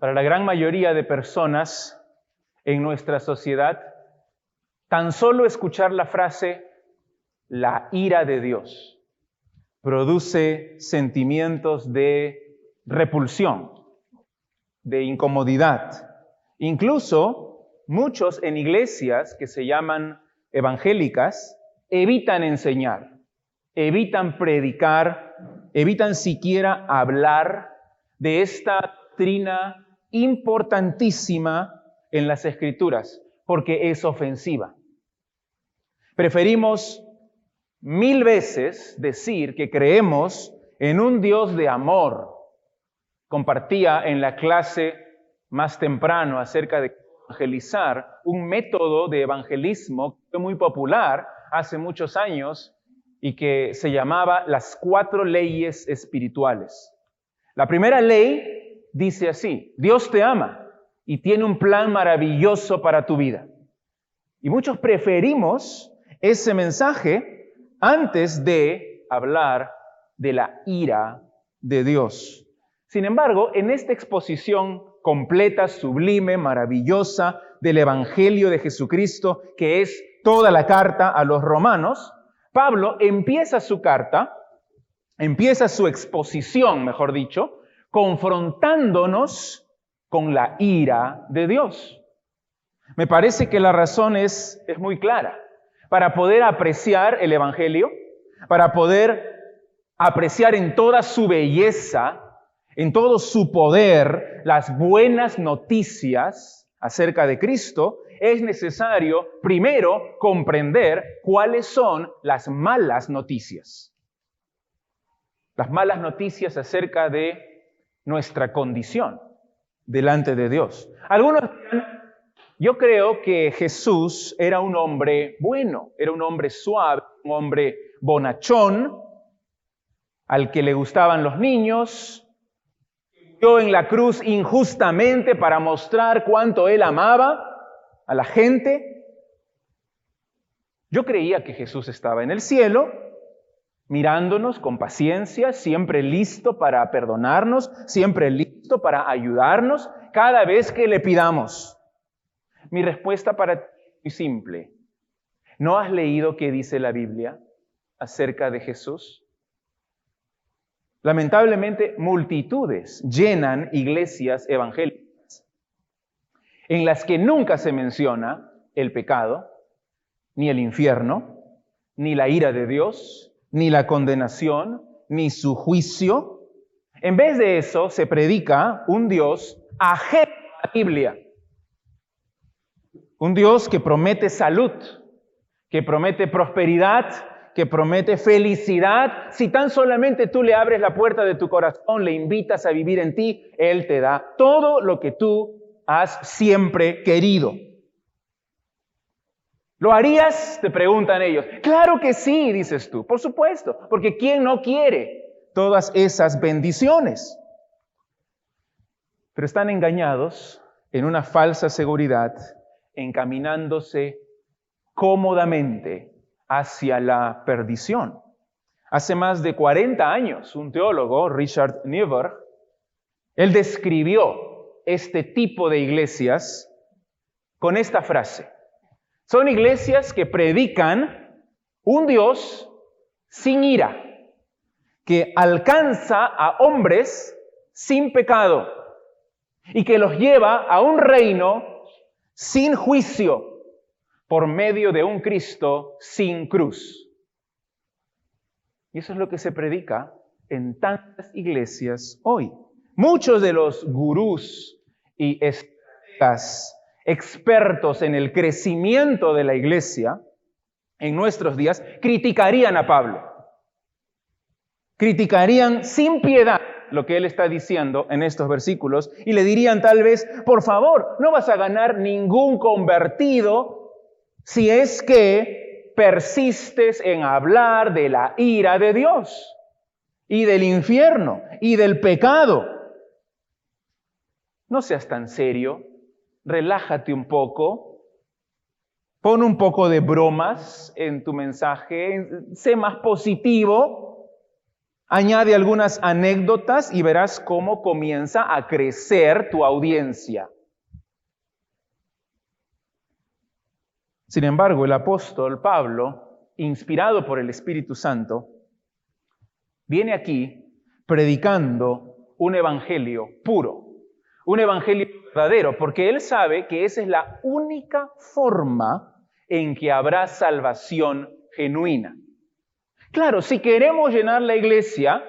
Para la gran mayoría de personas en nuestra sociedad, tan solo escuchar la frase "la ira de Dios" produce sentimientos de repulsión, de incomodidad. Incluso muchos en iglesias que se llaman evangélicas evitan enseñar, evitan predicar, evitan siquiera hablar de esta doctrina importantísima en las Escrituras, porque es ofensiva. Preferimos 1000 veces decir que creemos en un Dios de amor. Compartía en la clase más temprano acerca de evangelizar un método de evangelismo que fue muy popular hace muchos años y que se llamaba las 4 leyes espirituales. La primera ley dice así: Dios te ama y tiene un plan maravilloso para tu vida. Y muchos preferimos ese mensaje antes de hablar de la ira de Dios. Sin embargo, en esta exposición completa, sublime, maravillosa del Evangelio de Jesucristo, que es toda la carta a los romanos, Pablo empieza su carta, empieza su exposición, mejor dicho, confrontándonos con la ira de Dios. Me parece que la razón es muy clara. Para poder apreciar el Evangelio, para poder apreciar en toda su belleza, en todo su poder, las buenas noticias acerca de Cristo, es necesario primero comprender cuáles son las malas noticias. Las malas noticias acerca de nuestra condición delante de Dios. Algunos dirán: yo creo que Jesús era un hombre bueno, era un hombre suave, un hombre bonachón, al que le gustaban los niños, murió en la cruz injustamente para mostrar cuánto él amaba a la gente. Yo creía que Jesús estaba en el cielo, mirándonos con paciencia, siempre listo para perdonarnos, siempre listo para ayudarnos cada vez que le pidamos. Mi respuesta para ti es muy simple. ¿No has leído qué dice la Biblia acerca de Jesús? Lamentablemente, multitudes llenan iglesias evangélicas en las que nunca se menciona el pecado, ni el infierno, ni la ira de Dios, ni la condenación, ni su juicio. En vez de eso, se predica un Dios ajeno a la Biblia. Un Dios que promete salud, que promete prosperidad, que promete felicidad. Si tan solamente tú le abres la puerta de tu corazón, le invitas a vivir en ti, Él te da todo lo que tú has siempre querido. ¿Lo harías?, te preguntan ellos. Claro que sí, dices tú. Por supuesto, porque ¿quién no quiere todas esas bendiciones? Pero están engañados en una falsa seguridad, encaminándose cómodamente hacia la perdición. Hace más de 40 años, un teólogo, Richard Niebuhr, él describió este tipo de iglesias con esta frase: son iglesias que predican un Dios sin ira, que alcanza a hombres sin pecado y que los lleva a un reino sin juicio, por medio de un Cristo sin cruz. Y eso es lo que se predica en tantas iglesias hoy. Muchos de los gurús y estrategas expertos en el crecimiento de la iglesia en nuestros días criticarían a Pablo. Criticarían sin piedad lo que él está diciendo en estos versículos y le dirían tal vez: por favor, no vas a ganar ningún convertido si es que persistes en hablar de la ira de Dios y del infierno y del pecado. No seas tan serio, relájate un poco, pon un poco de bromas en tu mensaje, sé más positivo. Añade algunas anécdotas y verás cómo comienza a crecer tu audiencia. Sin embargo, el apóstol Pablo, inspirado por el Espíritu Santo, viene aquí predicando un evangelio puro, un evangelio verdadero, porque él sabe que esa es la única forma en que habrá salvación genuina. Claro, si queremos llenar la iglesia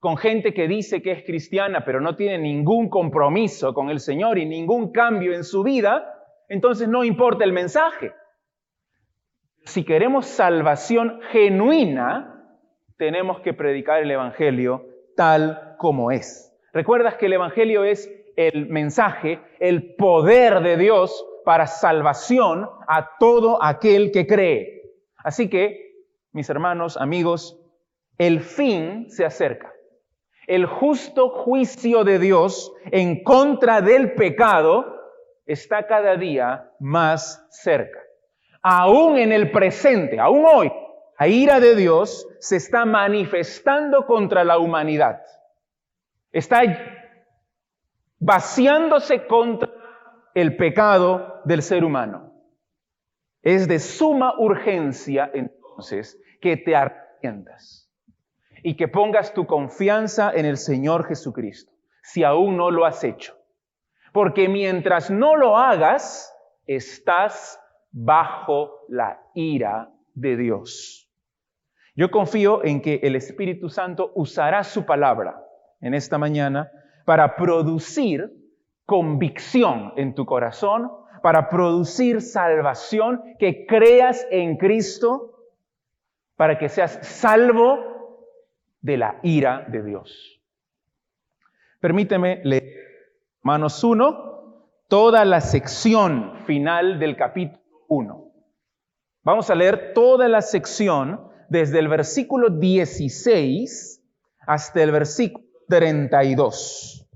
con gente que dice que es cristiana, pero no tiene ningún compromiso con el Señor y ningún cambio en su vida, entonces no importa el mensaje. Si queremos salvación genuina, tenemos que predicar el evangelio tal como es. ¿Recuerdas que el evangelio es el mensaje, el poder de Dios para salvación a todo aquel que cree? Así que, mis hermanos, amigos, el fin se acerca. El justo juicio de Dios en contra del pecado está cada día más cerca. Aún en el presente, aún hoy, la ira de Dios se está manifestando contra la humanidad. Está vaciándose contra el pecado del ser humano. Es de suma urgencia, entonces, que te arrepientas y que pongas tu confianza en el Señor Jesucristo, si aún no lo has hecho. Porque mientras no lo hagas, estás bajo la ira de Dios. Yo confío en que el Espíritu Santo usará su palabra en esta mañana para producir convicción en tu corazón, para producir salvación, que creas en Cristo, para que seas salvo de la ira de Dios. Permíteme leer Romanos 1, toda la sección final del capítulo 1. Vamos a leer toda la sección desde el versículo 16 hasta el versículo 32.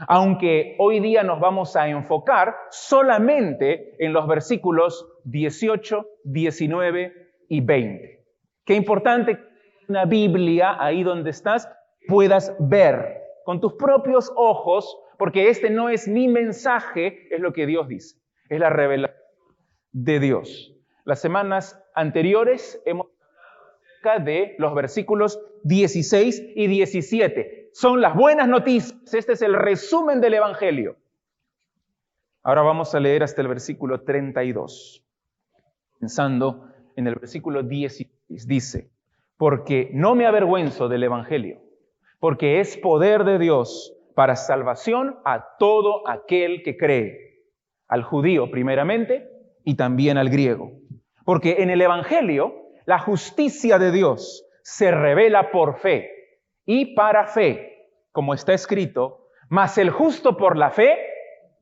Aunque hoy día nos vamos a enfocar solamente en los versículos 18, 19 y 20. Qué importante que una Biblia ahí donde estás puedas ver con tus propios ojos, porque este no es mi mensaje, es lo que Dios dice, es la revelación de Dios. Las semanas anteriores hemos hablado acerca de los versículos 16 y 17. Son las buenas noticias. Este es el resumen del Evangelio. Ahora vamos a leer hasta el versículo 32. Pensando en el versículo 16, dice: porque no me avergüenzo del Evangelio, porque es poder de Dios para salvación a todo aquel que cree, al judío primeramente y también al griego. Porque en el Evangelio la justicia de Dios se revela por fe y para fe, como está escrito, mas el justo por la fe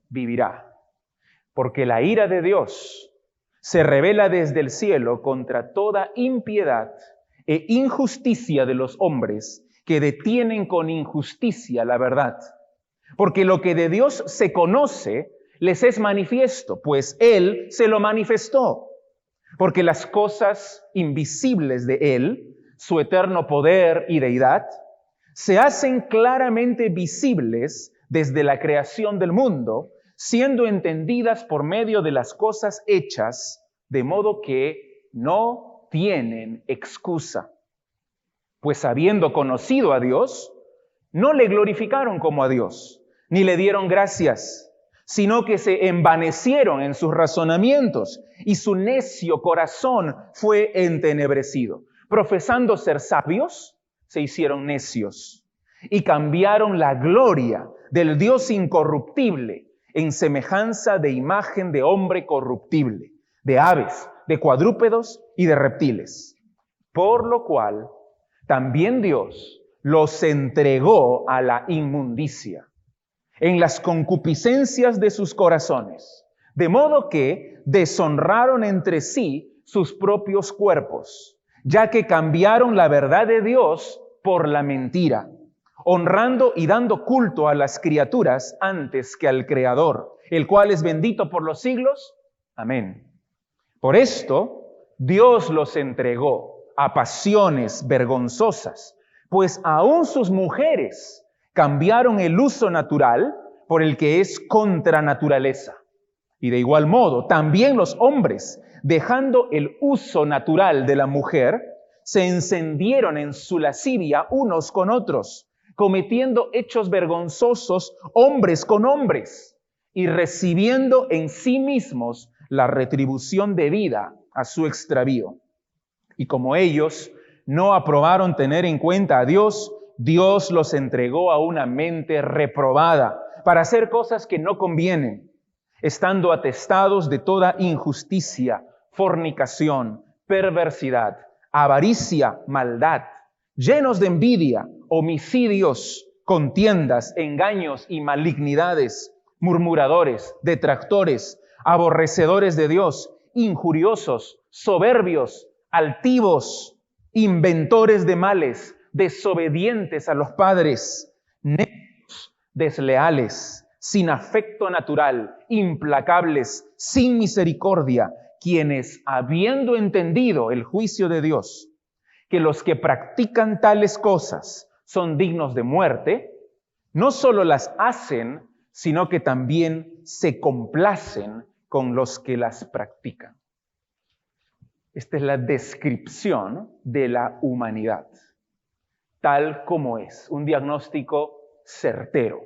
vivirá. Porque la ira de Dios se revela desde el cielo contra toda impiedad e injusticia de los hombres que detienen con injusticia la verdad. Porque lo que de Dios se conoce les es manifiesto, pues Él se lo manifestó. Porque las cosas invisibles de Él, su eterno poder y deidad, se hacen claramente visibles desde la creación del mundo, siendo entendidas por medio de las cosas hechas, de modo que no tienen excusa. Pues habiendo conocido a Dios, no le glorificaron como a Dios, ni le dieron gracias, sino que se envanecieron en sus razonamientos, y su necio corazón fue entenebrecido. Profesando ser sabios, se hicieron necios, y cambiaron la gloria del Dios incorruptible en semejanza de imagen de hombre corruptible, de aves, de cuadrúpedos y de reptiles. Por lo cual, también Dios los entregó a la inmundicia en las concupiscencias de sus corazones, de modo que deshonraron entre sí sus propios cuerpos, ya que cambiaron la verdad de Dios por la mentira, honrando y dando culto a las criaturas antes que al Creador, el cual es bendito por los siglos. Amén. Por esto, Dios los entregó a pasiones vergonzosas pues aún sus mujeres cambiaron el uso natural por el que es contra naturaleza. Y de igual modo, también los hombres, dejando el uso natural de la mujer, se encendieron en su lascivia unos con otros, cometiendo hechos vergonzosos hombres con hombres, y recibiendo en sí mismos la retribución debida a su extravío. Y como ellos no aprobaron tener en cuenta a Dios, Dios los entregó a una mente reprobada para hacer cosas que no convienen, estando atestados de toda injusticia, fornicación, perversidad, avaricia, maldad, llenos de envidia, homicidios, contiendas, engaños y malignidades, murmuradores, detractores, aborrecedores de Dios, injuriosos, soberbios, altivos, inventores de males, desobedientes a los padres, necios, desleales, sin afecto natural, implacables, sin misericordia, quienes, habiendo entendido el juicio de Dios, que los que practican tales cosas son dignos de muerte, no solo las hacen, sino que también se complacen con los que las practican. Esta es la descripción de la humanidad, tal como es, un diagnóstico certero,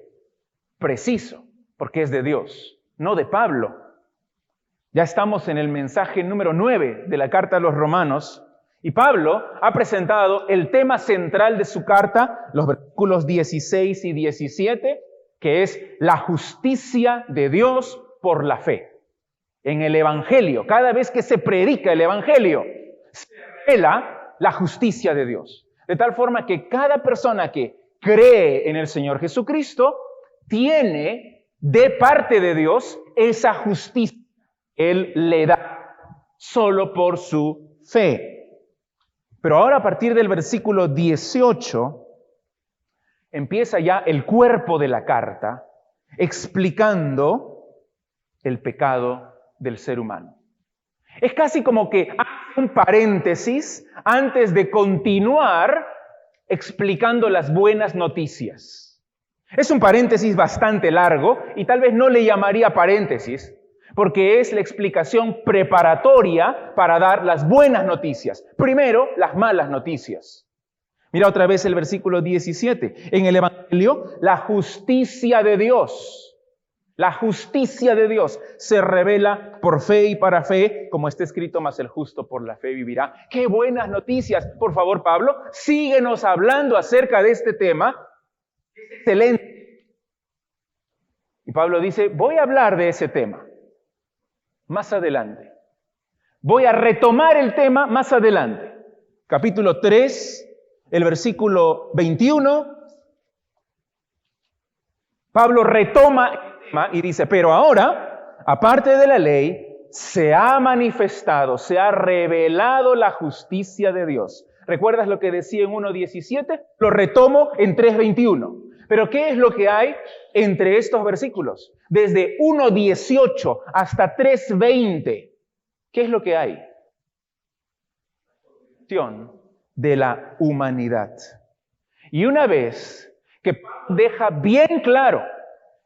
preciso, porque es de Dios, no de Pablo. Ya estamos en el mensaje número 9 de la carta a los Romanos, y Pablo ha presentado el tema central de su carta, los versículos 16 y 17, que es la justicia de Dios por la fe. En el Evangelio, cada vez que se predica el Evangelio, se revela la justicia de Dios. De tal forma que cada persona que cree en el Señor Jesucristo tiene de parte de Dios esa justicia. Él le da solo por su fe. Pero ahora a partir del versículo 18 empieza ya el cuerpo de la carta explicando el pecado del ser humano. Es casi como que hace un paréntesis antes de continuar explicando las buenas noticias. Es un paréntesis bastante largo y tal vez no le llamaría paréntesis, porque es la explicación preparatoria para dar las buenas noticias. Primero, las malas noticias. Mira otra vez el versículo 17. En el Evangelio, la justicia de Dios. La justicia de Dios se revela por fe y para fe, como está escrito, mas el justo por la fe vivirá. ¡Qué buenas noticias! Por favor, Pablo, síguenos hablando acerca de este tema. Es excelente. Y Pablo dice, voy a hablar de ese tema más adelante. Voy a retomar el tema más adelante. Capítulo 3, el versículo 21. Pablo retoma el tema y dice, pero ahora, aparte de la ley, se ha manifestado, se ha revelado la justicia de Dios. ¿Recuerdas lo que decía en 1.17? Lo retomo en 3.21. Pero ¿qué es lo que hay entre estos versículos? Desde 1.18 hasta 3.20. ¿Qué es lo que hay? De la humanidad. Y una vez que deja bien claro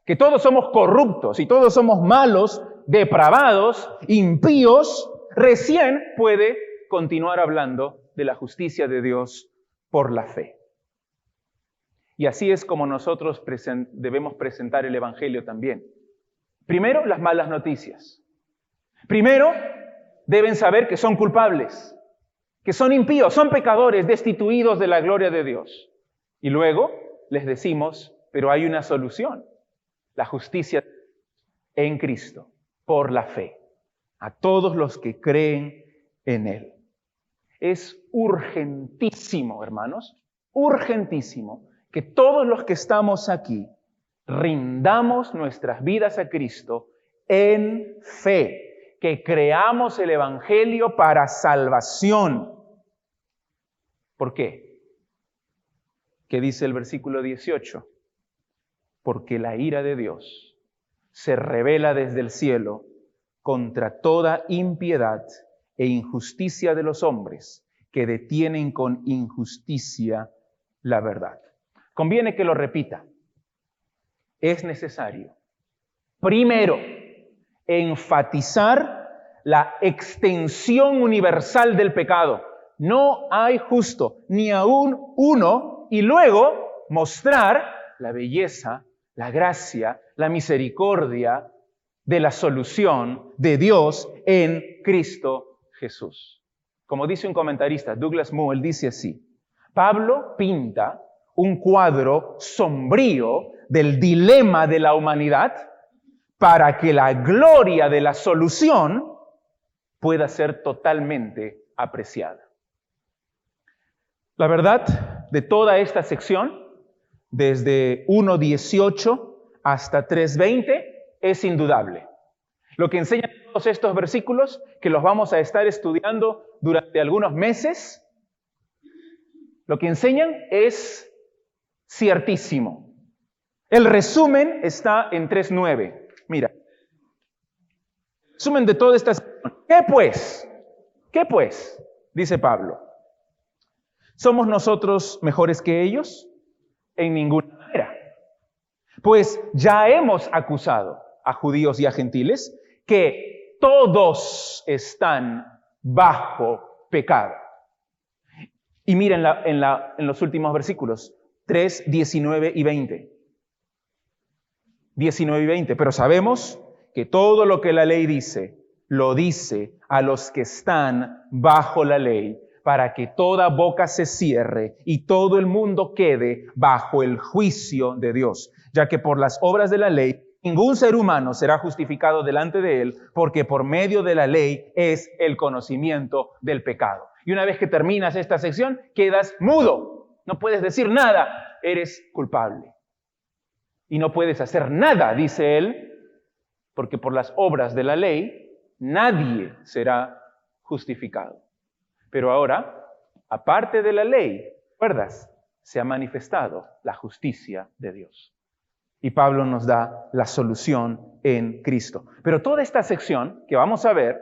que todos somos corruptos y todos somos malos, depravados, impíos, recién puede continuar hablando de la justicia de Dios por la fe. Y así es como nosotros debemos presentar el Evangelio también. Primero, las malas noticias. Primero, deben saber que son culpables, que son impíos, son pecadores, destituidos de la gloria de Dios. Y luego les decimos, pero hay una solución, la justicia en Cristo, por la fe, a todos los que creen en Él. Es urgentísimo, hermanos, urgentísimo, que todos los que estamos aquí rindamos nuestras vidas a Cristo en fe, que creamos el Evangelio para salvación. ¿Por qué? ¿Qué dice el versículo 18? Porque la ira de Dios se revela desde el cielo contra toda impiedad e injusticia de los hombres que detienen con injusticia la verdad. Conviene que lo repita. Es necesario, primero, enfatizar la extensión universal del pecado. No hay justo, ni aún uno, y luego mostrar la belleza, la gracia, la misericordia de la solución de Dios en Cristo Jesús. Como dice un comentarista, Douglas Moo, él dice así: Pablo pinta un cuadro sombrío del dilema de la humanidad para que la gloria de la solución pueda ser totalmente apreciada. La verdad de toda esta sección, desde 1:18 hasta 3:20, es indudable. Lo que enseñan todos estos versículos, que los vamos a estar estudiando durante algunos meses, lo que enseñan es ciertísimo. El resumen está en 3:9. Mira. Resumen de toda esta sección. ¿Qué pues? ¿Qué pues? Dice Pablo. ¿Somos nosotros mejores que ellos? En ninguna manera. Pues ya hemos acusado a judíos y a gentiles que todos están bajo pecado. Y miren en los últimos versículos, 3, 19 y 20. 19 y 20. Pero sabemos que todo lo que la ley dice, lo dice a los que están bajo la ley, para que toda boca se cierre y todo el mundo quede bajo el juicio de Dios, ya que por las obras de la ley ningún ser humano será justificado delante de él, porque por medio de la ley es el conocimiento del pecado. Y una vez que terminas esta sección, quedas mudo. No puedes decir nada. Eres culpable. Y no puedes hacer nada, dice él, porque por las obras de la ley nadie será justificado. Pero ahora, aparte de la ley, ¿recuerdas? Se ha manifestado la justicia de Dios. Y Pablo nos da la solución en Cristo. Pero toda esta sección que vamos a ver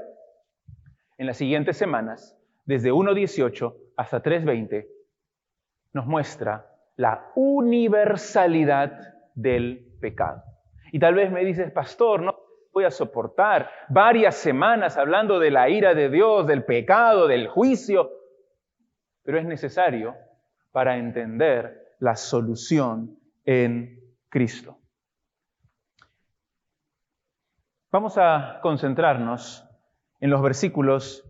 en las siguientes semanas, desde 1:18 hasta 3:20, nos muestra la universalidad del pecado. Y tal vez me dices, pastor, no voy a soportar varias semanas hablando de la ira de Dios, del pecado, del juicio. Pero es necesario para entender la solución en Cristo. Vamos a concentrarnos en los versículos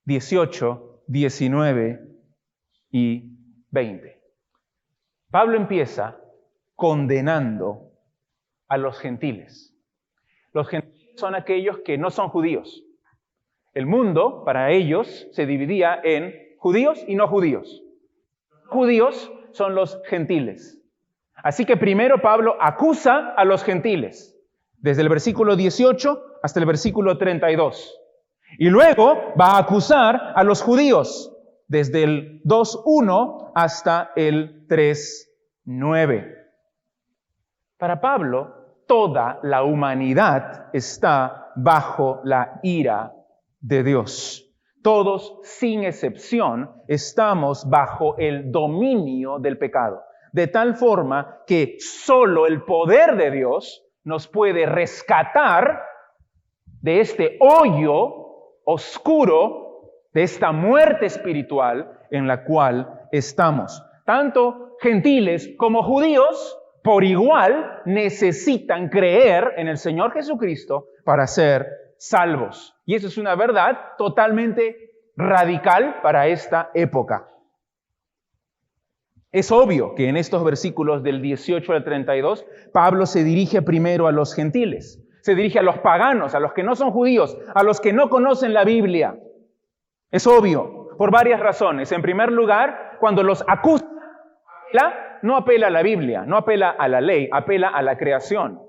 18, 19 y 20. Pablo empieza condenando a los gentiles. Los gentiles son aquellos que no son judíos. El mundo, para ellos, se dividía en judíos y no judíos. Los judíos son los gentiles. Así que primero Pablo acusa a los gentiles, desde el versículo 18 hasta el versículo 32. Y luego va a acusar a los judíos, desde el 2:1 hasta el 3:9. Para Pablo, toda la humanidad está bajo la ira de Dios. Todos, sin excepción, estamos bajo el dominio del pecado. De tal forma que solo el poder de Dios nos puede rescatar de este hoyo oscuro, de esta muerte espiritual en la cual estamos. Tanto gentiles como judíos, por igual, necesitan creer en el Señor Jesucristo para ser salvos. Y eso es una verdad totalmente radical para esta época. Es obvio que en estos versículos del 18 al 32, Pablo se dirige primero a los gentiles. Se dirige a los paganos, a los que no son judíos, a los que no conocen la Biblia. Es obvio, por varias razones. En primer lugar, cuando los acusa, no apela a la Biblia, no apela a la ley, apela a la creación.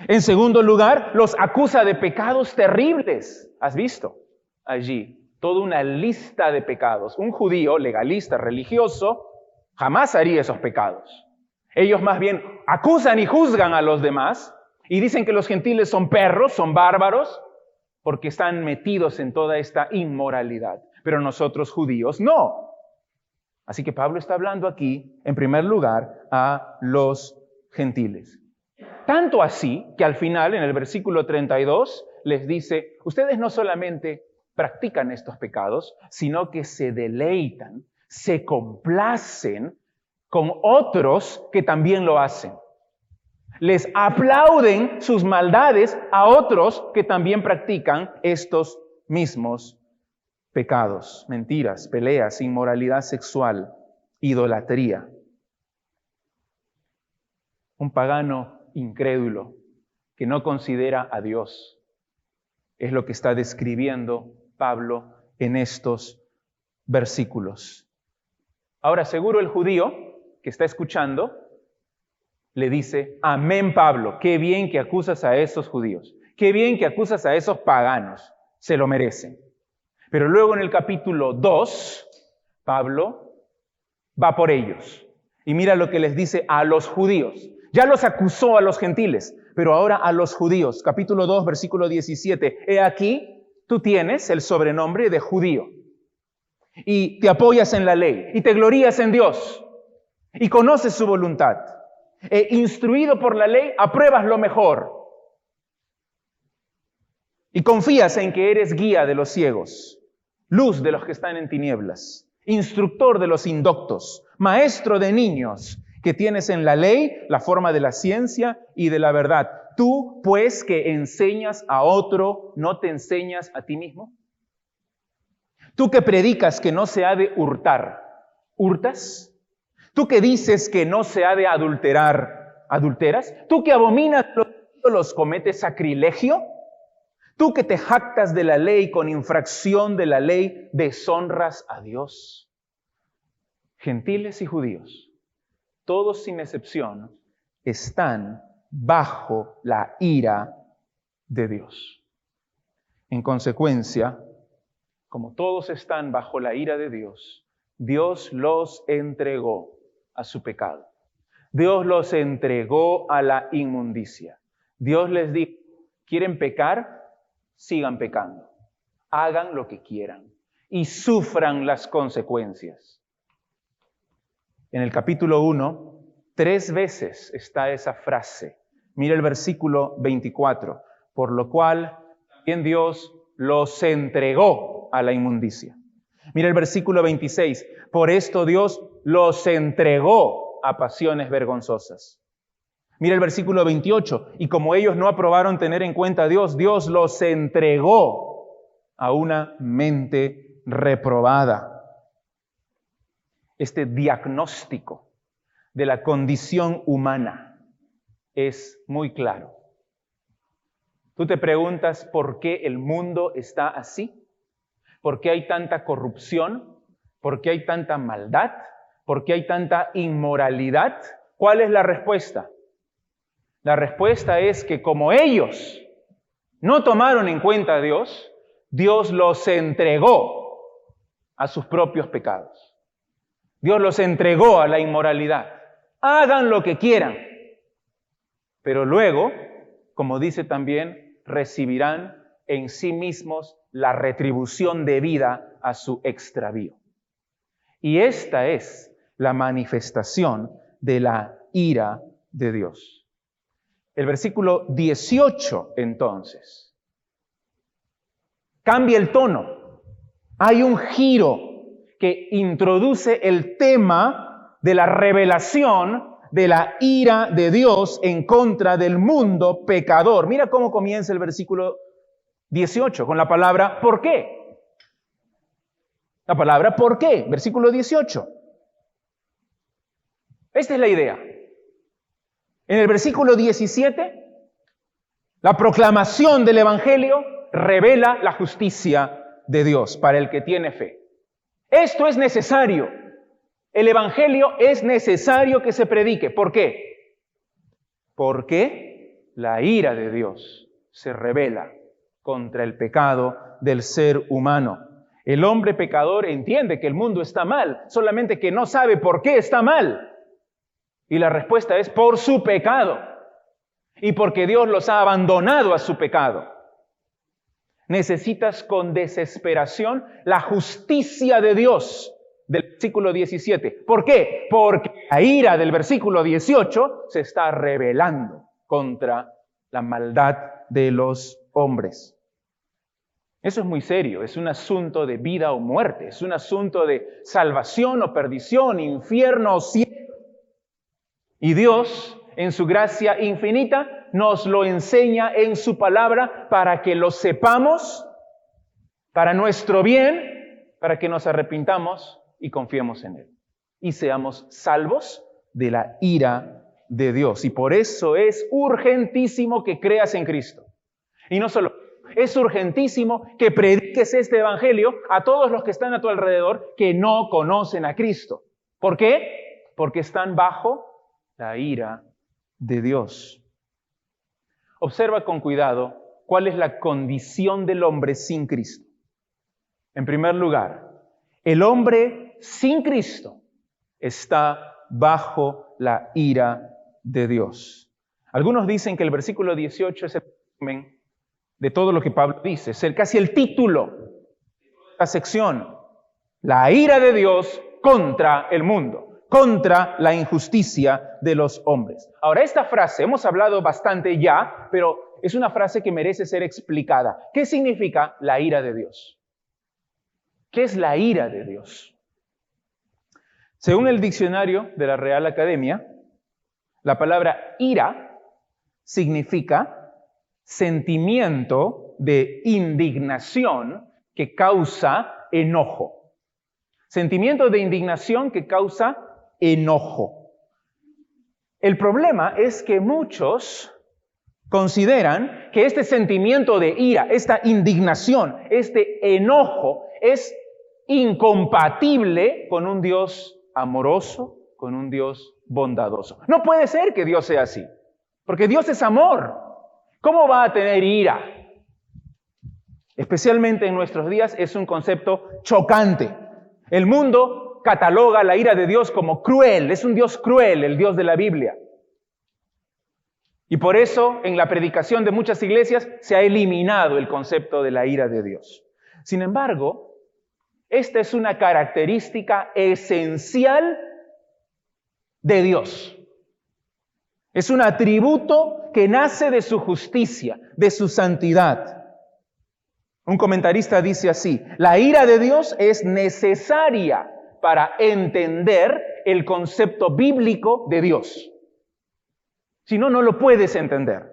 En segundo lugar, los acusa de pecados terribles. ¿Has visto allí toda una lista de pecados? Un judío legalista, religioso, jamás haría esos pecados. Ellos más bien acusan y juzgan a los demás y dicen que los gentiles son perros, son bárbaros, porque están metidos en toda esta inmoralidad. Pero nosotros judíos no. Así que Pablo está hablando aquí, en primer lugar, a los gentiles. Tanto así que al final, en el versículo 32, les dice, ustedes no solamente practican estos pecados, sino que se deleitan, se complacen con otros que también lo hacen. Les aplauden sus maldades a otros que también practican estos mismos pecados, mentiras, peleas, inmoralidad sexual, idolatría. Un pagano incrédulo que no considera a Dios es lo que está describiendo Pablo en estos versículos. Ahora, seguro el judío que está escuchando le dice, amén Pablo, qué bien que acusas a esos judíos, qué bien que acusas a esos paganos, se lo merecen. Pero luego en el capítulo 2, Pablo va por ellos y mira lo que les dice a los judíos. Ya los acusó a los gentiles, pero ahora a los judíos. Capítulo 2, versículo 17. He aquí, tú tienes el sobrenombre de judío y te apoyas en la ley y te glorías en Dios y conoces su voluntad. Instruido por la ley, apruebas lo mejor y confías en que eres guía de los ciegos, luz de los que están en tinieblas, instructor de los indoctos, maestro de niños, que tienes en la ley la forma de la ciencia y de la verdad. Tú, pues, que enseñas a otro, ¿no te enseñas a ti mismo? Tú que predicas que no se ha de hurtar, ¿hurtas? Tú que dices que no se ha de adulterar, ¿adulteras? Tú que abominas los ídolos, ¿cometes sacrilegio? Tú que te jactas de la ley con infracción de la ley, deshonras a Dios. Gentiles y judíos, todos sin excepción, están bajo la ira de Dios. En consecuencia, como todos están bajo la ira de Dios, Dios los entregó a su pecado. Dios los entregó a la inmundicia. Dios les dijo, ¿quieren pecar? Sigan pecando. Hagan lo que quieran y sufran las consecuencias. En el capítulo 1, 3 veces está esa frase. Mira el versículo 24. Por lo cual también Dios los entregó a la inmundicia. Mira el versículo 26. Por esto Dios los entregó a pasiones vergonzosas. Mira el versículo 28. Y como ellos no aprobaron tener en cuenta a Dios, Dios los entregó a una mente reprobada. Este diagnóstico de la condición humana es muy claro. Tú te preguntas por qué el mundo está así, por qué hay tanta corrupción, por qué hay tanta maldad, por qué hay tanta inmoralidad. ¿Cuál es la respuesta? La respuesta es que como ellos no tomaron en cuenta a Dios, Dios los entregó a sus propios pecados. Dios los entregó a la inmoralidad. Hagan lo que quieran. Pero luego, como dice también, recibirán en sí mismos la retribución debida a su extravío. Y esta es la manifestación de la ira de Dios. El versículo 18, entonces, cambia el tono. Hay un giro que introduce el tema de la revelación de la ira de Dios en contra del mundo pecador. Mira cómo comienza el versículo 18 con la palabra ¿por qué? La palabra ¿por qué? Versículo 18. Esta es la idea. En el versículo 17, la proclamación del Evangelio revela la justicia de Dios para el que tiene fe. Esto es necesario. El Evangelio es necesario que se predique. ¿Por qué? Porque la ira de Dios se revela contra el pecado del ser humano. El hombre pecador entiende que el mundo está mal, solamente que no sabe por qué está mal. Y la respuesta es por su pecado y porque Dios los ha abandonado a su pecado. Necesitas con desesperación la justicia de Dios del versículo 17. ¿Por qué? Porque la ira del versículo 18 se está rebelando contra la maldad de los hombres. Eso es muy serio, es un asunto de vida o muerte, es un asunto de salvación o perdición, infierno o cielo. Y Dios, en su gracia infinita, nos lo enseña en su palabra para que lo sepamos, para nuestro bien, para que nos arrepintamos y confiemos en Él. Y seamos salvos de la ira de Dios. Y por eso es urgentísimo que creas en Cristo. Y no solo, es urgentísimo que prediques este evangelio a todos los que están a tu alrededor que no conocen a Cristo. ¿Por qué? Porque están bajo la ira de Dios. Observa con cuidado cuál es la condición del hombre sin Cristo. En primer lugar, el hombre sin Cristo está bajo la ira de Dios. Algunos dicen que el versículo 18 es el resumen de todo lo que Pablo dice. Es casi el título de esta sección. La ira de Dios contra el mundo, contra la injusticia de los hombres. Ahora, esta frase, hemos hablado bastante ya, pero es una frase que merece ser explicada. ¿Qué significa la ira de Dios? ¿Qué es la ira de Dios? Según el diccionario de la Real Academia, la palabra ira significa sentimiento de indignación que causa enojo. Sentimiento de indignación que causa enojo. El problema es que muchos consideran que este sentimiento de ira, esta indignación, este enojo es incompatible con un Dios amoroso, con un Dios bondadoso. No puede ser que Dios sea así, porque Dios es amor. ¿Cómo va a tener ira? Especialmente en nuestros días es un concepto chocante. El mundo cataloga la ira de Dios como cruel, es un Dios cruel, el Dios de la Biblia. Y por eso en la predicación de muchas iglesias se ha eliminado el concepto de la ira de Dios. Sin embargo, esta es una característica esencial de Dios. Es un atributo que nace de su justicia, de su santidad. Un comentarista dice así: la ira de Dios es necesaria para entender el concepto bíblico de Dios. Si no, no lo puedes entender.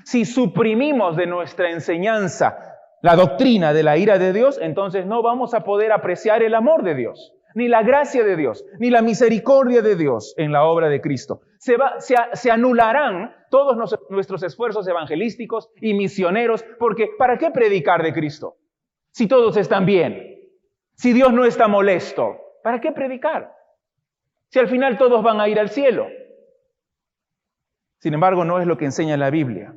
Si suprimimos de nuestra enseñanza la doctrina de la ira de Dios, entonces no vamos a poder apreciar el amor de Dios, ni la gracia de Dios, ni la misericordia de Dios en la obra de Cristo. Se anularán todos nuestros esfuerzos evangelísticos y misioneros, porque ¿para qué predicar de Cristo? Si todos están bien, si Dios no está molesto, ¿para qué predicar? Si al final todos van a ir al cielo. Sin embargo, no es lo que enseña la Biblia.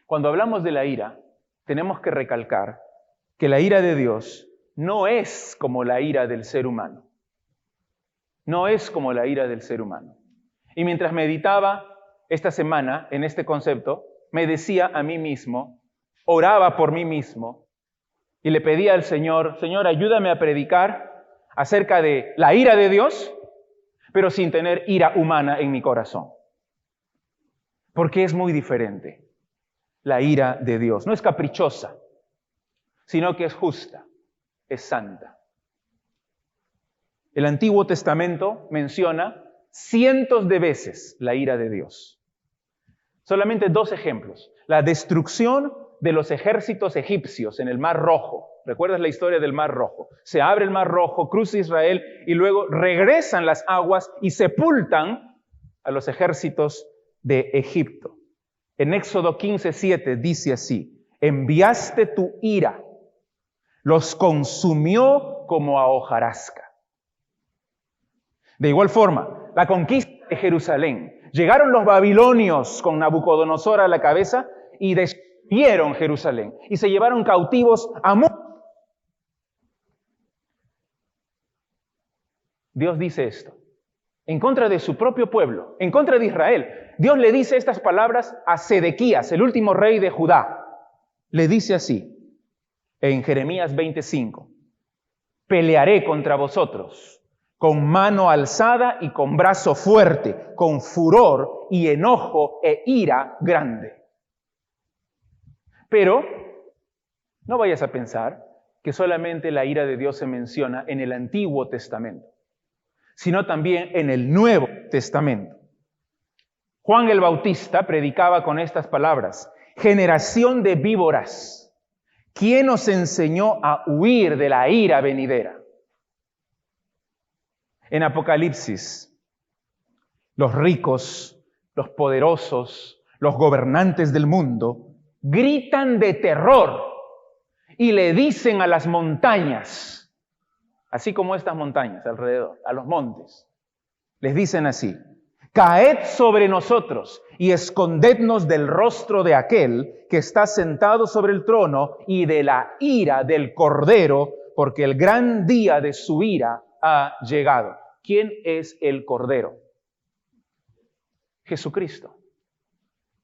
Cuando hablamos de la ira, tenemos que recalcar que la ira de Dios no es como la ira del ser humano. No es como la ira del ser humano. Y mientras meditaba esta semana en este concepto, me decía a mí mismo, oraba por mí mismo y le pedía al Señor, Señor, ayúdame a predicar acerca de la ira de Dios, pero sin tener ira humana en mi corazón. Porque es muy diferente. La ira de Dios no es caprichosa, sino que es justa, es santa. El Antiguo Testamento menciona cientos de veces la ira de Dios. Solamente 2 ejemplos. La destrucción de los ejércitos egipcios en el Mar Rojo. ¿Recuerdas la historia del Mar Rojo? Se abre el Mar Rojo, cruza Israel y luego regresan las aguas y sepultan a los ejércitos de Egipto. En Éxodo 15:7 dice así: enviaste tu ira, los consumió como a hojarasca. De igual forma, la conquista de Jerusalén. Llegaron los babilonios con Nabucodonosor a la cabeza y destruyeron Jerusalén y se llevaron cautivos a muchos. Dios dice esto en contra de su propio pueblo, en contra de Israel. Dios le dice estas palabras a Sedequías, el último rey de Judá. Le dice así, en Jeremías 25. Pelearé contra vosotros con mano alzada y con brazo fuerte, con furor y enojo e ira grande. Pero no vayas a pensar que solamente la ira de Dios se menciona en el Antiguo Testamento, sino también en el Nuevo Testamento. Juan el Bautista predicaba con estas palabras: generación de víboras, ¿quién os enseñó a huir de la ira venidera? En Apocalipsis, los ricos, los poderosos, los gobernantes del mundo gritan de terror y le dicen a las montañas, así como estas montañas alrededor, a los montes, les dicen así: caed sobre nosotros y escondednos del rostro de aquel que está sentado sobre el trono y de la ira del Cordero, porque el gran día de su ira ha llegado. ¿Quién es el Cordero? Jesucristo.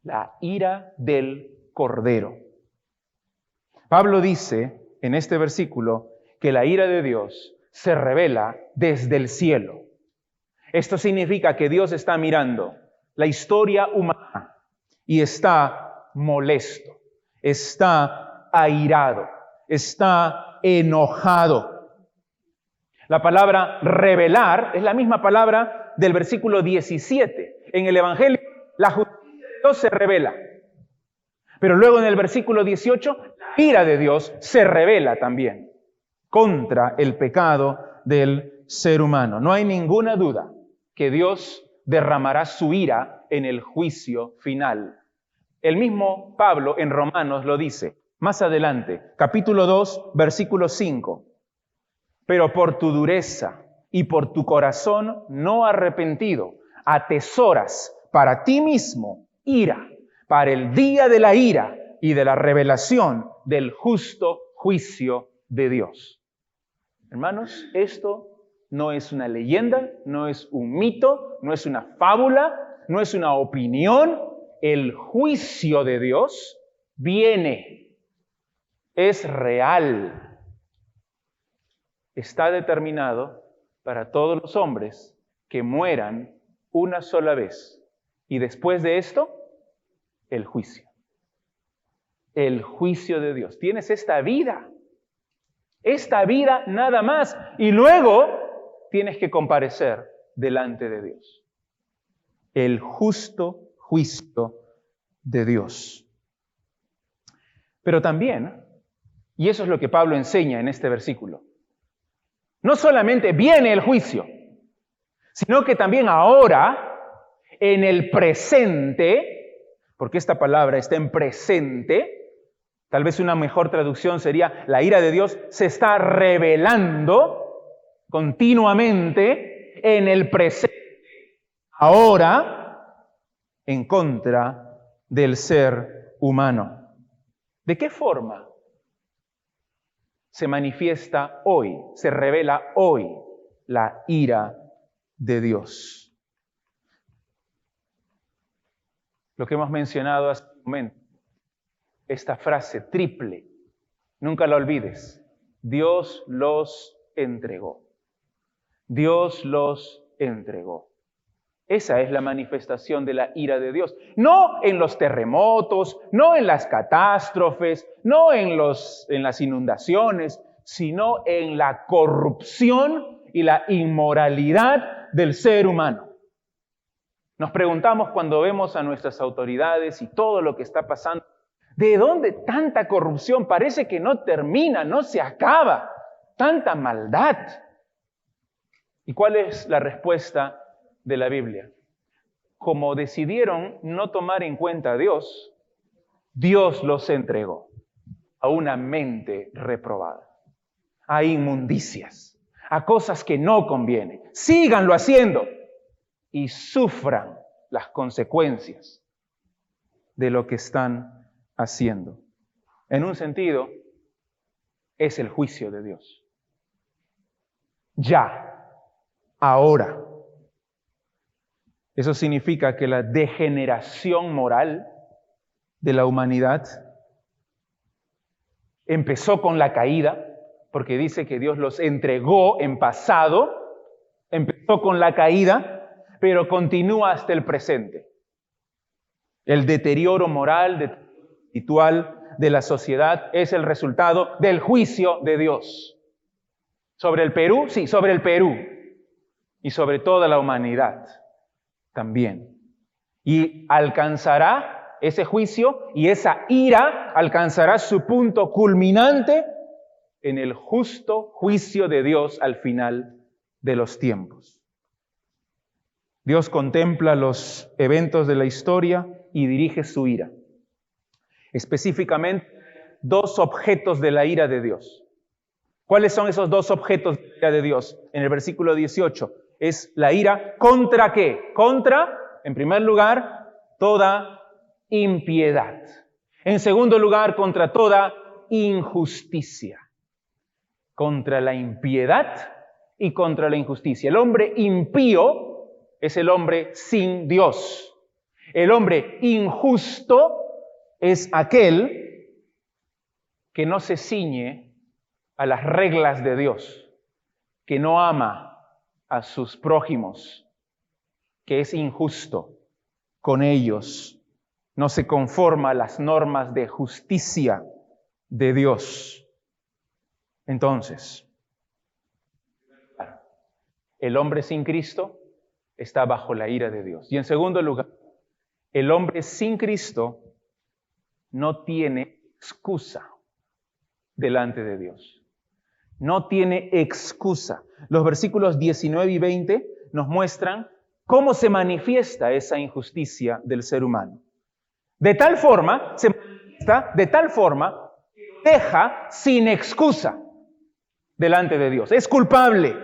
La ira del Cordero. Pablo dice en este versículo que la ira de Dios se revela desde el cielo. Esto significa que Dios está mirando la historia humana y está molesto, está airado, está enojado. La palabra revelar es la misma palabra del versículo 17. En el Evangelio, la justicia de Dios se revela. Pero luego en el versículo 18, la ira de Dios se revela también contra el pecado del ser humano. No hay ninguna duda que Dios derramará su ira en el juicio final. El mismo Pablo en Romanos lo dice más adelante, capítulo 2, versículo 5. Pero por tu dureza y por tu corazón no arrepentido, atesoras para ti mismo ira, para el día de la ira y de la revelación del justo juicio de Dios. Hermanos, esto no es una leyenda, no es un mito, no es una fábula, no es una opinión. El juicio de Dios viene, es real. Está determinado para todos los hombres que mueran una sola vez. Y después de esto, el juicio. El juicio de Dios. Tienes esta vida nada más. Y luego tienes que comparecer delante de Dios. El justo juicio de Dios. Pero también, y eso es lo que Pablo enseña en este versículo, no solamente viene el juicio, sino que también ahora, en el presente, porque esta palabra está en presente, tal vez una mejor traducción sería: la ira de Dios se está revelando continuamente en el presente, ahora, en contra del ser humano. ¿De qué forma se manifiesta hoy, se revela hoy la ira de Dios? Lo que hemos mencionado hace un momento, esta frase triple, nunca la olvides: Dios los entregó. Dios los entregó. Esa es la manifestación de la ira de Dios. No en los terremotos, no en las catástrofes, no en las inundaciones, sino en la corrupción y la inmoralidad del ser humano. Nos preguntamos cuando vemos a nuestras autoridades y todo lo que está pasando, ¿de dónde tanta corrupción? Parece que no termina, no se acaba. Tanta maldad. ¿Y cuál es la respuesta de la Biblia? Como decidieron no tomar en cuenta a Dios, Dios los entregó a una mente reprobada, a inmundicias, a cosas que no convienen. Síganlo haciendo y sufran las consecuencias de lo que están haciendo. En un sentido, es el juicio de Dios. Ya. Ahora. Eso significa que la degeneración moral de la humanidad empezó con la caída, porque dice que Dios los entregó en pasado, empezó con la caída, pero continúa hasta el presente. El deterioro moral, espiritual de la sociedad es el resultado del juicio de Dios. ¿Sobre el Perú? Sí, sobre el Perú. Y sobre toda la humanidad también. Y alcanzará ese juicio y esa ira alcanzará su punto culminante en el justo juicio de Dios al final de los tiempos. Dios contempla los eventos de la historia y dirige su ira. Específicamente, 2 objetos de la ira de Dios. ¿Cuáles son esos 2 objetos de la ira de Dios? En el versículo 18, es la ira ¿contra qué? Contra, en primer lugar, toda impiedad. En segundo lugar, contra toda injusticia. Contra la impiedad y contra la injusticia. El hombre impío es el hombre sin Dios. El hombre injusto es aquel que no se ciñe a las reglas de Dios, que no ama a sus prójimos, que es injusto con ellos, no se conforma a las normas de justicia de Dios. Entonces, el hombre sin Cristo está bajo la ira de Dios. Y en segundo lugar, el hombre sin Cristo no tiene excusa delante de Dios. No tiene excusa. Los versículos 19 y 20 nos muestran cómo se manifiesta esa injusticia del ser humano. De tal forma, se manifiesta de tal forma que deja sin excusa delante de Dios. Es culpable.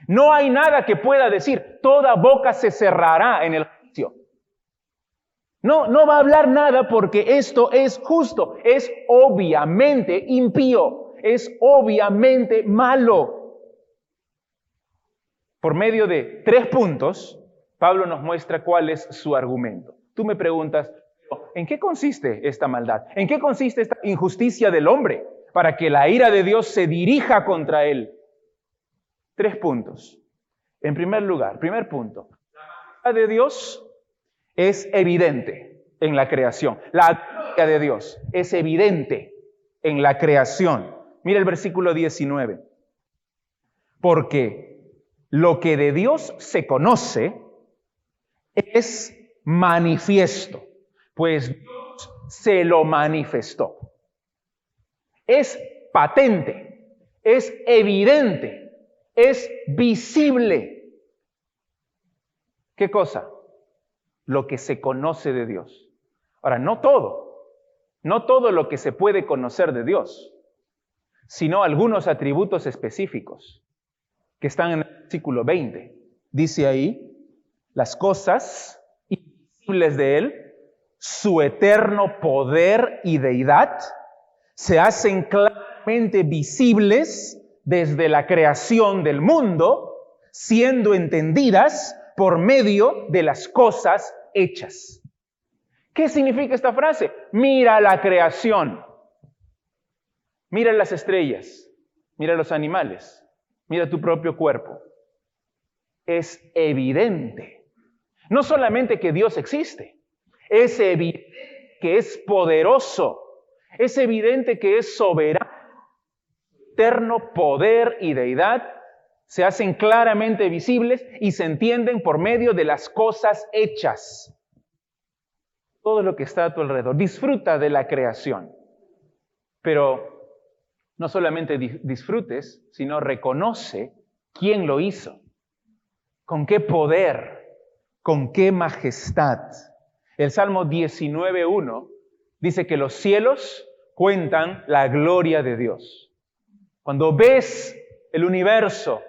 No hay nada que pueda decir. Toda boca se cerrará en el juicio. No va a hablar nada porque esto es justo. Es obviamente impío. Es obviamente malo. Por medio de 3 puntos, Pablo nos muestra cuál es su argumento. Tú me preguntas, ¿en qué consiste esta maldad? ¿En qué consiste esta injusticia del hombre para que la ira de Dios se dirija contra él? 3 puntos. En primer lugar, primer punto, la majestad de Dios es evidente en la creación. La gloria de Dios es evidente en la creación. Mira el versículo 19. Porque lo que de Dios se conoce es manifiesto, pues Dios se lo manifestó. Es patente, es evidente, es visible. ¿Qué cosa? Lo que se conoce de Dios. Ahora, no todo lo que se puede conocer de Dios, sino algunos atributos específicos que están en el versículo 20. Dice ahí, las cosas invisibles de Él, su eterno poder y deidad, se hacen claramente visibles desde la creación del mundo, siendo entendidas por medio de las cosas hechas. ¿Qué significa esta frase? Mira la creación. Mira las estrellas. Mira los animales. Mira tu propio cuerpo. Es evidente. No solamente que Dios existe. Es evidente que es poderoso. Es evidente que es soberano. Eterno poder y deidad se hacen claramente visibles y se entienden por medio de las cosas hechas. Todo lo que está a tu alrededor. Disfruta de la creación. Pero no solamente disfrutes, sino reconoce quién lo hizo. Con qué poder, con qué majestad. El Salmo 19:1 dice que los cielos cuentan la gloria de Dios. Cuando ves el universo,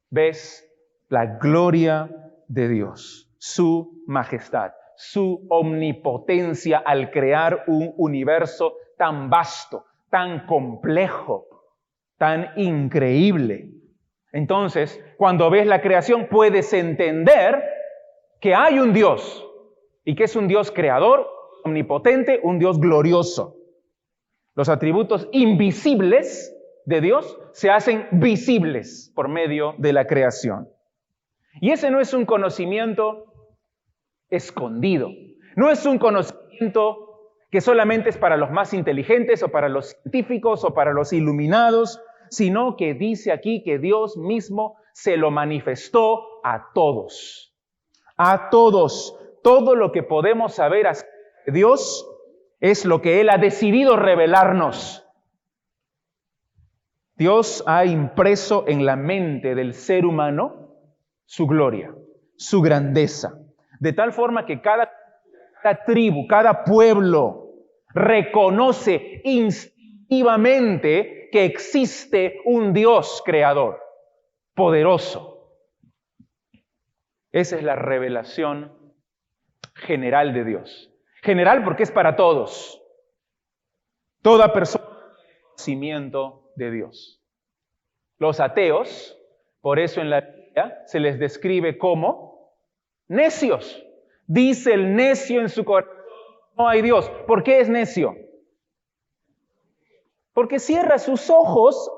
ves la gloria de Dios, su majestad, su omnipotencia al crear un universo tan vasto, tan complejo, tan increíble. Entonces, cuando ves la creación, puedes entender que hay un Dios y que es un Dios creador, omnipotente, un Dios glorioso. Los atributos invisibles de Dios se hacen visibles por medio de la creación. Y ese no es un conocimiento escondido, no es un conocimiento que solamente es para los más inteligentes o para los científicos o para los iluminados, sino que dice aquí que Dios mismo se lo manifestó a todos. A todos. Todo lo que podemos saber acerca de Dios es lo que Él ha decidido revelarnos. Dios ha impreso en la mente del ser humano su gloria, su grandeza, de tal forma que cada tribu, cada pueblo reconoce instintivamente que existe un Dios creador, poderoso. Esa es la revelación general de Dios. General porque es para todos. Toda persona tiene conocimiento de Dios. Los ateos, por eso en la Biblia se les describe como necios. Dice el necio en su corazón, no hay Dios. ¿Por qué es necio? Porque cierra sus ojos,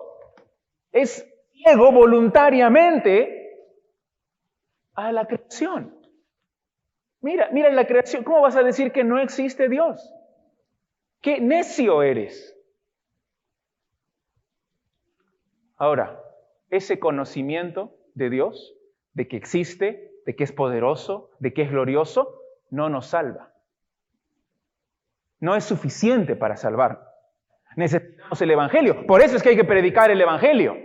es ciego voluntariamente a la creación. Mira la creación. ¿Cómo vas a decir que no existe Dios? ¡Qué necio eres! Ahora, ese conocimiento de Dios, de que existe, de que es poderoso, de que es glorioso, no nos salva. No es suficiente para salvar. Necesitamos el Evangelio. Por eso es que hay que predicar el Evangelio.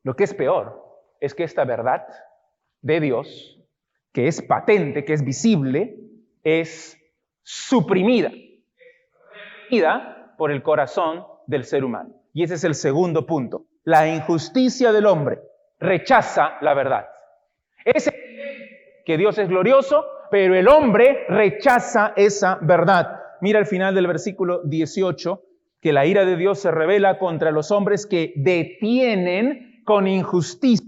Lo que es peor es que esta verdad de Dios, que es patente, que es visible, es suprimida por el corazón del ser humano. Y ese es el segundo punto. La injusticia del hombre rechaza la verdad. Es que Dios es glorioso, pero el hombre rechaza esa verdad. Mira al final del versículo 18, que la ira de Dios se revela contra los hombres que detienen con injusticia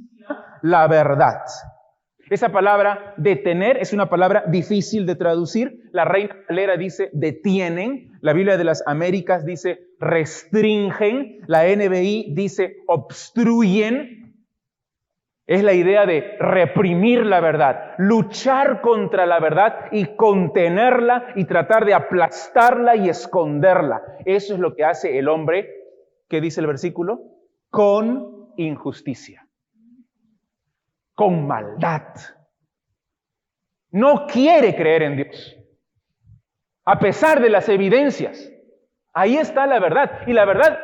la verdad. Esa palabra detener es una palabra difícil de traducir. La Reina Valera dice detienen, la Biblia de las Américas dice restringen, la NBI dice obstruyen. Es la idea de reprimir la verdad, luchar contra la verdad y contenerla y tratar de aplastarla y esconderla. Eso es lo que hace el hombre, ¿qué dice el versículo? Con injusticia. Con maldad. No quiere creer en Dios. A pesar de las evidencias. Ahí está la verdad. Y la verdad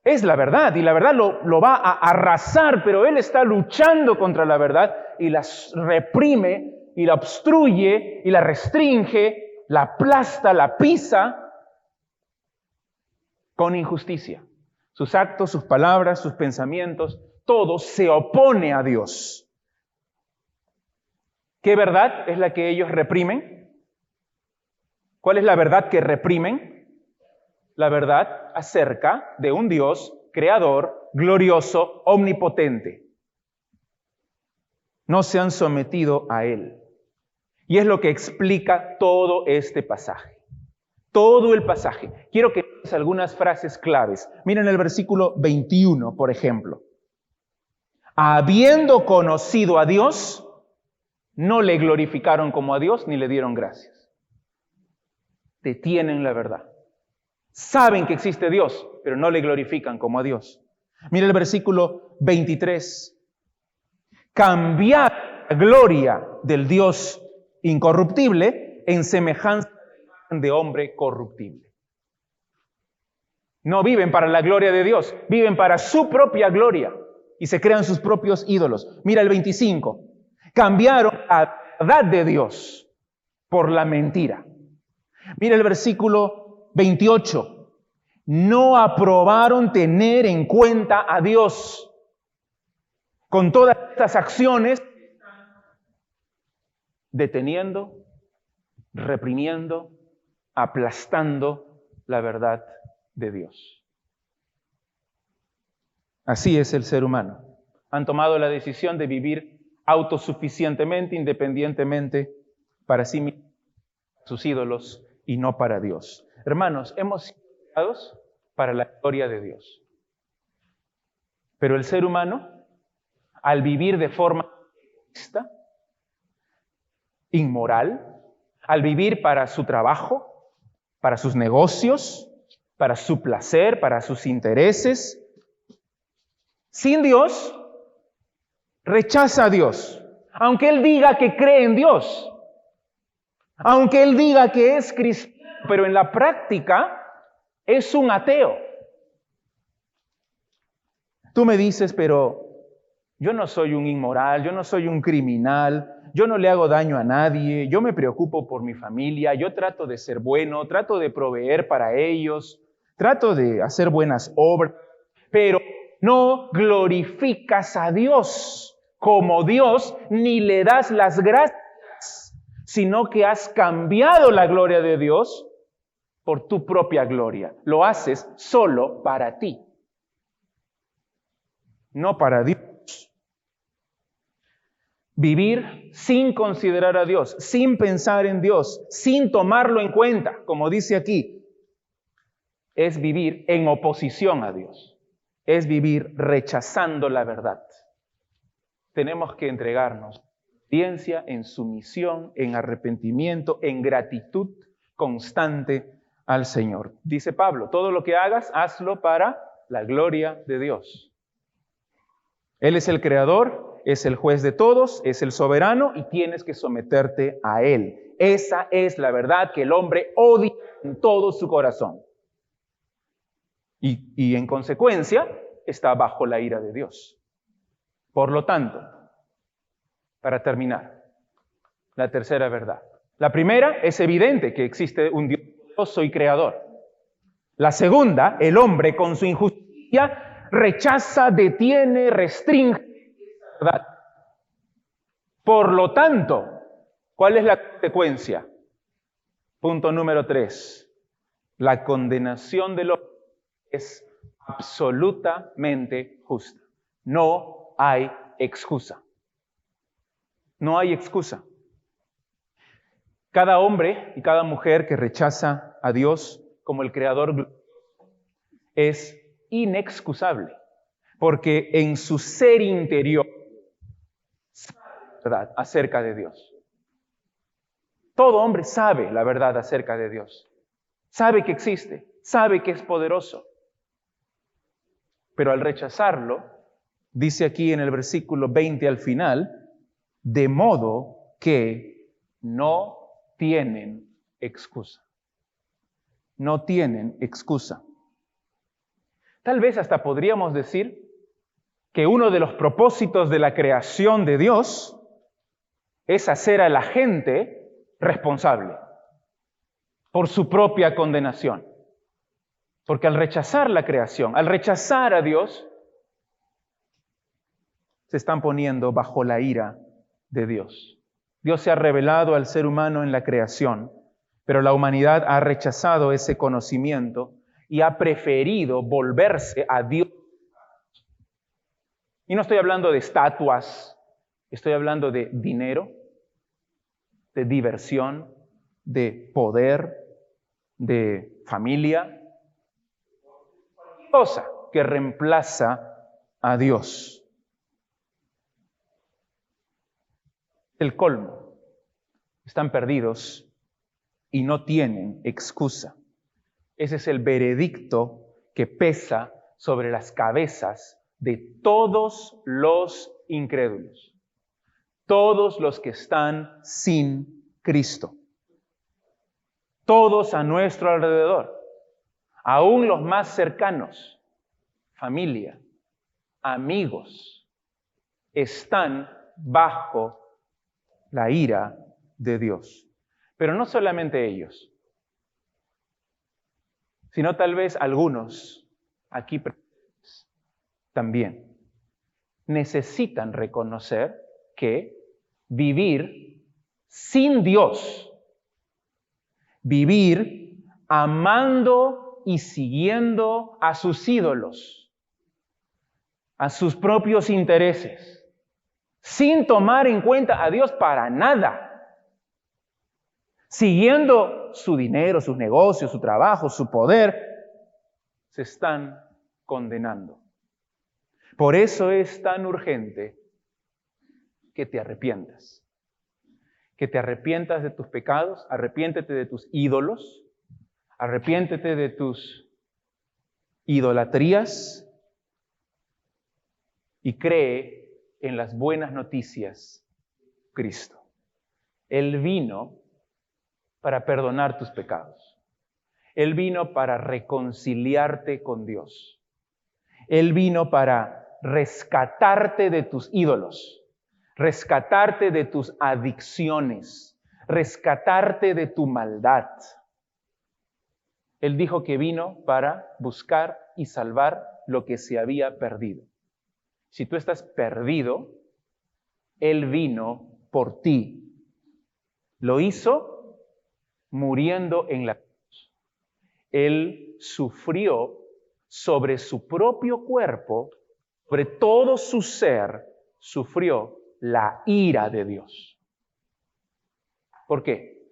es la verdad. Y la verdad lo va a arrasar. Pero él está luchando contra la verdad. Y la reprime. Y la obstruye. Y la restringe. La aplasta. La pisa. Con injusticia. Sus actos, sus palabras, sus pensamientos. Todo se opone a Dios. ¿Qué verdad es la que ellos reprimen? ¿Cuál es la verdad que reprimen? La verdad acerca de un Dios creador, glorioso, omnipotente. No se han sometido a Él. Y es lo que explica todo este pasaje. Todo el pasaje. Quiero que veas algunas frases claves. Miren el versículo 21, por ejemplo. Habiendo conocido a Dios, no le glorificaron como a Dios ni le dieron gracias. Detienen la verdad. Saben que existe Dios, pero no le glorifican como a Dios. Mira el versículo 23. Cambiar la gloria del Dios incorruptible en semejanza de hombre corruptible. No viven para la gloria de Dios, viven para su propia gloria. Y se crean sus propios ídolos. Mira el 25. Cambiaron la verdad de Dios por la mentira. Mira el versículo 28. No aprobaron tener en cuenta a Dios. Con todas estas acciones, deteniendo, reprimiendo, aplastando la verdad de Dios. Así es el ser humano. Han tomado la decisión de vivir autosuficientemente, independientemente, para sí mismos, sus ídolos, y no para Dios. Hermanos, hemos sido creados para la gloria de Dios. Pero el ser humano, al vivir de forma egoísta, inmoral, al vivir para su trabajo, para sus negocios, para su placer, para sus intereses, sin Dios, rechaza a Dios. Aunque Él diga que cree en Dios, aunque Él diga que es cristiano, pero en la práctica es un ateo. Tú me dices, pero yo no soy un inmoral, yo no soy un criminal, yo no le hago daño a nadie, yo me preocupo por mi familia, yo trato de ser bueno, trato de proveer para ellos, trato de hacer buenas obras, pero no glorificas a Dios como Dios ni le das las gracias, sino que has cambiado la gloria de Dios por tu propia gloria. Lo haces solo para ti, no para Dios. Vivir sin considerar a Dios, sin pensar en Dios, sin tomarlo en cuenta, como dice aquí, es vivir en oposición a Dios, es vivir rechazando la verdad. Tenemos que entregarnos en obediencia, en sumisión, en arrepentimiento, en gratitud constante al Señor. Dice Pablo, todo lo que hagas, hazlo para la gloria de Dios. Él es el creador, es el juez de todos, es el soberano y tienes que someterte a Él. Esa es la verdad que el hombre odia en todo su corazón. Y en consecuencia está bajo la ira de Dios. Por lo tanto, para terminar, la tercera verdad. La primera, es evidente que existe un Dios poderoso y creador. La segunda, el hombre con su injusticia rechaza, detiene, restringe esa verdad. Por lo tanto, ¿cuál es la consecuencia? Punto número 3. La condenación del hombre es absolutamente justa. No hay excusa. No hay excusa. Cada hombre y cada mujer que rechaza a Dios como el creador es inexcusable, porque en su ser interior sabe la verdad acerca de Dios. Todo hombre sabe la verdad acerca de Dios. Sabe que existe, sabe que es poderoso. Pero al rechazarlo, dice aquí en el versículo 20 al final, de modo que no tienen excusa. No tienen excusa. Tal vez hasta podríamos decir que uno de los propósitos de la creación de Dios es hacer a la gente responsable por su propia condenación. Porque al rechazar la creación, al rechazar a Dios, se están poniendo bajo la ira de Dios. Dios se ha revelado al ser humano en la creación, pero la humanidad ha rechazado ese conocimiento y ha preferido volverse a Dios. Y no estoy hablando de estatuas, estoy hablando de dinero, de diversión, de poder, de familia, cosa que reemplaza a Dios. El colmo. Están perdidos y no tienen excusa. Ese es el veredicto que pesa sobre las cabezas de todos los incrédulos, todos los que están sin Cristo, todos a nuestro alrededor, aún los más cercanos, familia, amigos, están bajo la ira de Dios. Pero no solamente ellos, sino tal vez algunos aquí presentes también necesitan reconocer que vivir sin Dios, vivir amando y siguiendo a sus ídolos, a sus propios intereses, sin tomar en cuenta a Dios para nada, siguiendo su dinero, sus negocios, su trabajo, su poder, se están condenando. Por eso es tan urgente que te arrepientas. Que te arrepientas de tus pecados, arrepiéntete de tus ídolos, arrepiéntete de tus idolatrías y cree en las buenas noticias de Cristo. Él vino para perdonar tus pecados. Él vino para reconciliarte con Dios. Él vino para rescatarte de tus ídolos, rescatarte de tus adicciones, rescatarte de tu maldad. Él dijo que vino para buscar y salvar lo que se había perdido. Si tú estás perdido, Él vino por ti. Lo hizo muriendo en la cruz. Él sufrió sobre su propio cuerpo, sobre todo su ser, sufrió la ira de Dios. ¿Por qué?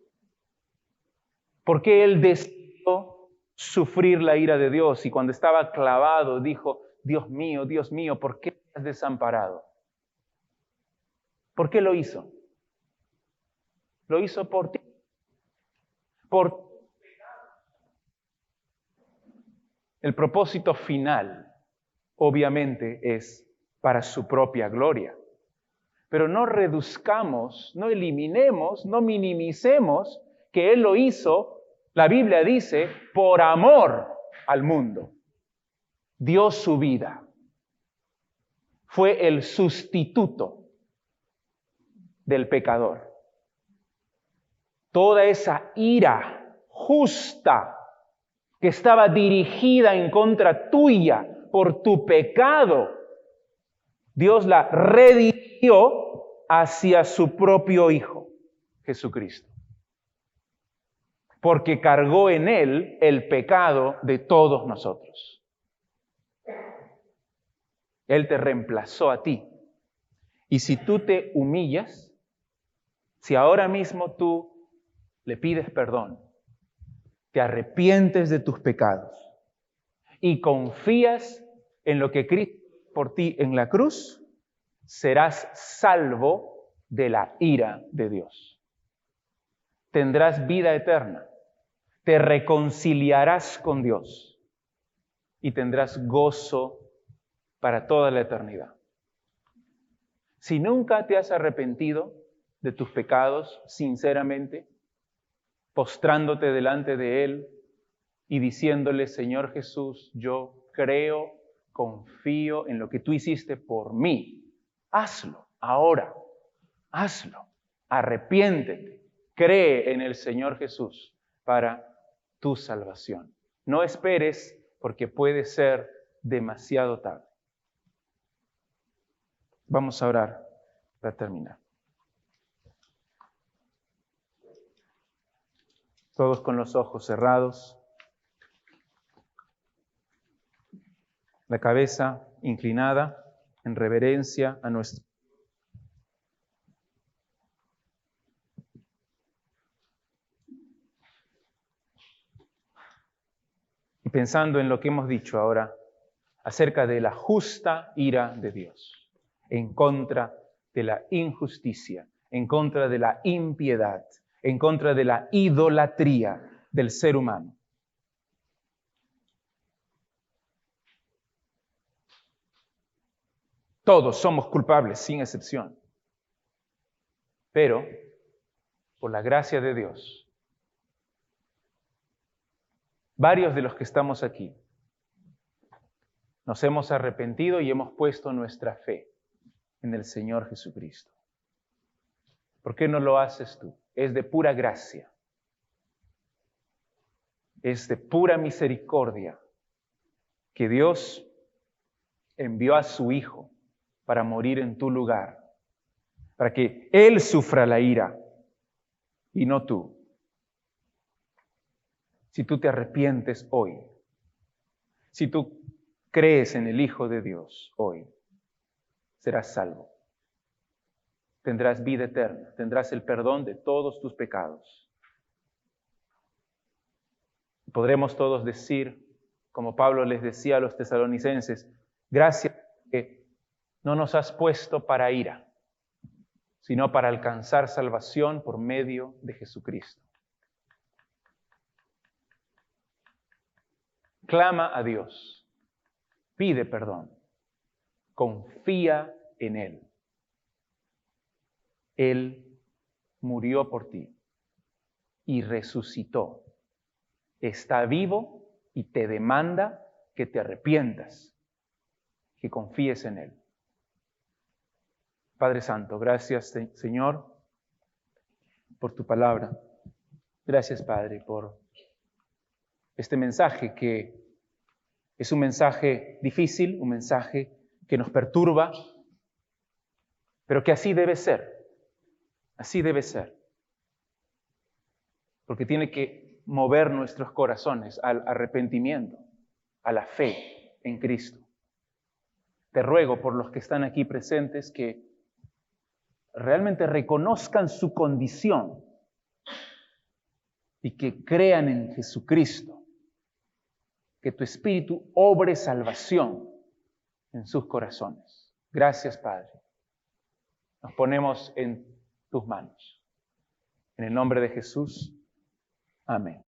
Porque Él decidió sufrir la ira de Dios y cuando estaba clavado dijo, Dios mío, ¿por qué me has desamparado? ¿Por qué lo hizo? Lo hizo por ti. El propósito final, obviamente, es para su propia gloria. Pero no reduzcamos, no eliminemos, no minimicemos que Él lo hizo, la Biblia dice, por amor al mundo. Dio su vida. Fue el sustituto del pecador. Toda esa ira justa que estaba dirigida en contra tuya por tu pecado, Dios la redirigió hacia su propio Hijo, Jesucristo. Porque cargó en Él el pecado de todos nosotros. Él te reemplazó a ti. Y si tú te humillas, si ahora mismo tú le pides perdón, te arrepientes de tus pecados y confías en lo que Cristo hizo por ti en la cruz, serás salvo de la ira de Dios. Tendrás vida eterna, te reconciliarás con Dios y tendrás gozo para toda la eternidad. Si nunca te has arrepentido de tus pecados sinceramente, postrándote delante de Él y diciéndole, Señor Jesús, yo creo, confío en lo que tú hiciste por mí. Hazlo ahora, hazlo. Arrepiéntete, cree en el Señor Jesús para tu salvación. No esperes porque puede ser demasiado tarde. Vamos a orar para terminar. Todos con los ojos cerrados, la cabeza inclinada en reverencia a nuestro. Y pensando en lo que hemos dicho ahora acerca de la justa ira de Dios, en contra de la injusticia, en contra de la impiedad, en contra de la idolatría del ser humano. Todos somos culpables, sin excepción. Pero, por la gracia de Dios, varios de los que estamos aquí nos hemos arrepentido y hemos puesto nuestra fe en el Señor Jesucristo. ¿Por qué no lo haces tú? Es de pura gracia. Es de pura misericordia que Dios envió a su Hijo para morir en tu lugar, para que Él sufra la ira y no tú. Si tú te arrepientes hoy, si tú crees en el Hijo de Dios hoy, serás salvo. Tendrás vida eterna, tendrás el perdón de todos tus pecados. Podremos todos decir, Como Pablo les decía a los tesalonicenses, gracias que no nos has puesto para ira, sino para alcanzar salvación por medio de Jesucristo. Clama a Dios, pide perdón, confía en Él. Él murió por ti y resucitó. Está vivo y te demanda que te arrepientas, que confíes en Él. Padre Santo, gracias, Señor, por tu palabra. Gracias, Padre, por este mensaje que es un mensaje difícil, un mensaje que nos perturba, pero que así debe ser. Así debe ser. Porque tiene que mover nuestros corazones al arrepentimiento, a la fe en Cristo. Te ruego por los que están aquí presentes que realmente reconozcan su condición y que crean en Jesucristo. Que tu Espíritu obre salvación en sus corazones. Gracias, Padre. Nos ponemos en tus manos. En el nombre de Jesús. Amén.